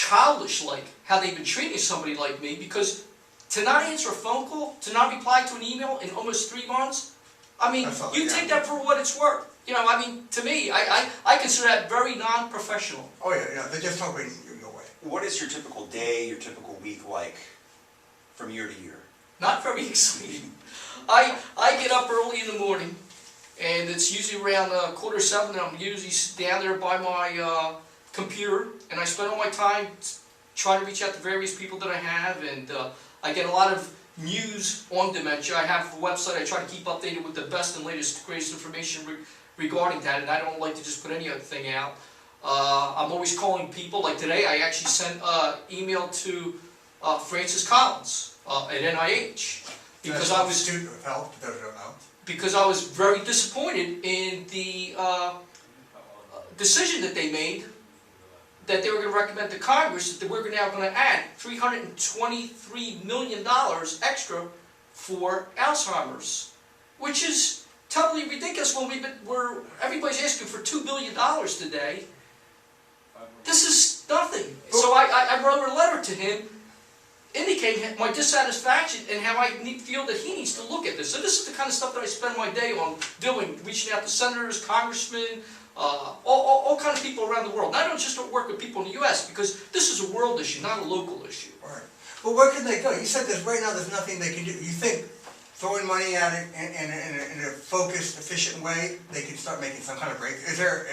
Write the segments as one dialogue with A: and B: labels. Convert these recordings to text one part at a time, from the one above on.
A: childish, like, how they've been treating somebody like me, because to not answer a phone call, to not reply to an email in almost 3 months, I mean, you take that for what it's worth. You know, I mean, to me, I consider that very non-professional.
B: Oh yeah, they're just hoping you go away.
C: What is your typical day, your typical week like from year to year?
A: Not very exciting. I get up early in the morning, and it's usually around 6:45, and I'm usually down there by my computer, and I spend all my time trying to reach out to various people that I have, and I get a lot of news on dementia. I have a website. I try to keep updated with the best and latest, greatest information regarding that, and I don't like to just put anything out. I'm always calling people. Like today, I actually sent an email to Francis Collins at NIH because I was
B: student of health. For those who don't know.
A: Because I was very disappointed in the decision that they made, that they were going to recommend to Congress that we're now going to add $323 million extra for Alzheimer's, which is totally ridiculous when everybody's asking for $2 billion today. This is nothing. So I wrote a letter to him indicating my dissatisfaction and how I feel that he needs to look at this. So this is the kind of stuff that I spend my day on doing, reaching out to senators, congressmen, all kinds of people around the world. And I don't just work with people in the U.S. because this is a world issue, not a local issue.
B: Right. Well, where can they go? You said that right now there's nothing they can do. You think throwing money at it in a focused, efficient way, they can start making some kind of break? Is there?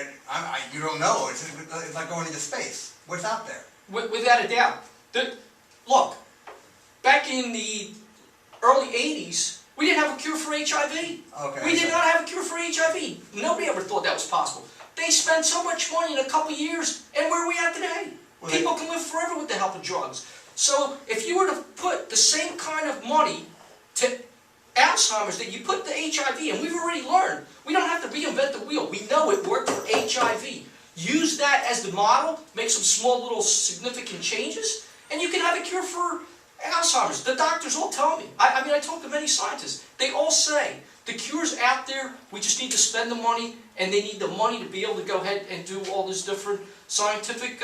B: You don't know. It's like going into space. What's out there?
A: Without a doubt. Look, back in the early '80s, we didn't have a cure for HIV.
B: Okay.
A: We did not have a cure for HIV. Nobody ever thought that was possible. They spent so much money in a couple of years, and where are we at today? Well, people can live forever with the help of drugs. So if you were to put the same kind of money to Alzheimer's that you put to HIV, and we've already learned, we don't have to reinvent the wheel. We know it worked for HIV. Use that as the model, make some small little significant changes, and you can have a cure for Alzheimer's. The doctors all tell me. I mean, I talk to many scientists. They all say, the cure's out there, we just need to spend the money, and they need the money to be able to go ahead and do all this different scientific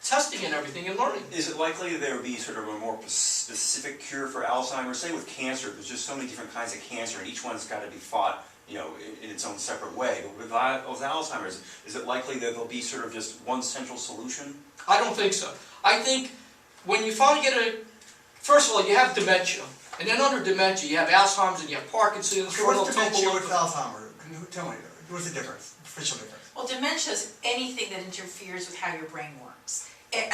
A: testing and everything and learning.
C: Is it likely that there would be sort of a more specific cure for Alzheimer's? Say with cancer, there's just so many different kinds of cancer, and each one's got to be fought, you know, in its own separate way. But with Alzheimer's, is it likely that there'll be sort of just one central solution?
A: I don't think so. I think when you finally get first of all, you have dementia. And then under dementia, you have Alzheimer's and you have Parkinson's.
B: Okay, what's dementia? What's Alzheimer's? Tell me, what's the difference? Official difference?
D: Well, dementia is anything that interferes with how your brain works.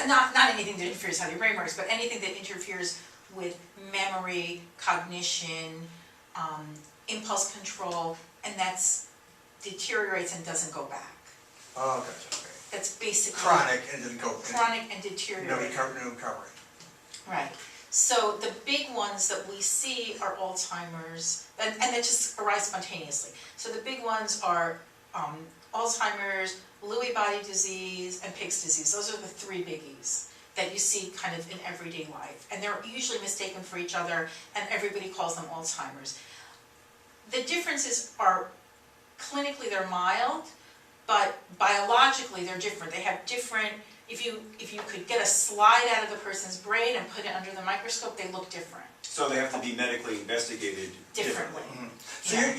D: Not anything that interferes with how your brain works, but anything that interferes with memory, cognition, impulse control, and that's deteriorates and doesn't go back.
B: Oh, gotcha. Okay.
A: That's basically
B: Chronic and then go.
D: Chronic and deteriorating.
B: No recovery.
D: Right. So the big ones that we see are Alzheimer's, and that just arise spontaneously. So the big ones are Alzheimer's, Lewy body disease, and Pick's disease. Those are the three biggies that you see kind of in everyday life. And they're usually mistaken for each other, and everybody calls them Alzheimer's. The differences are, clinically they're mild, but biologically they're different. They have different, if you could get a slide out of the person's brain and put it under the microscope, they look different.
C: So they have to be medically investigated differently.
D: Mm-hmm.
B: So
D: yeah.
B: you're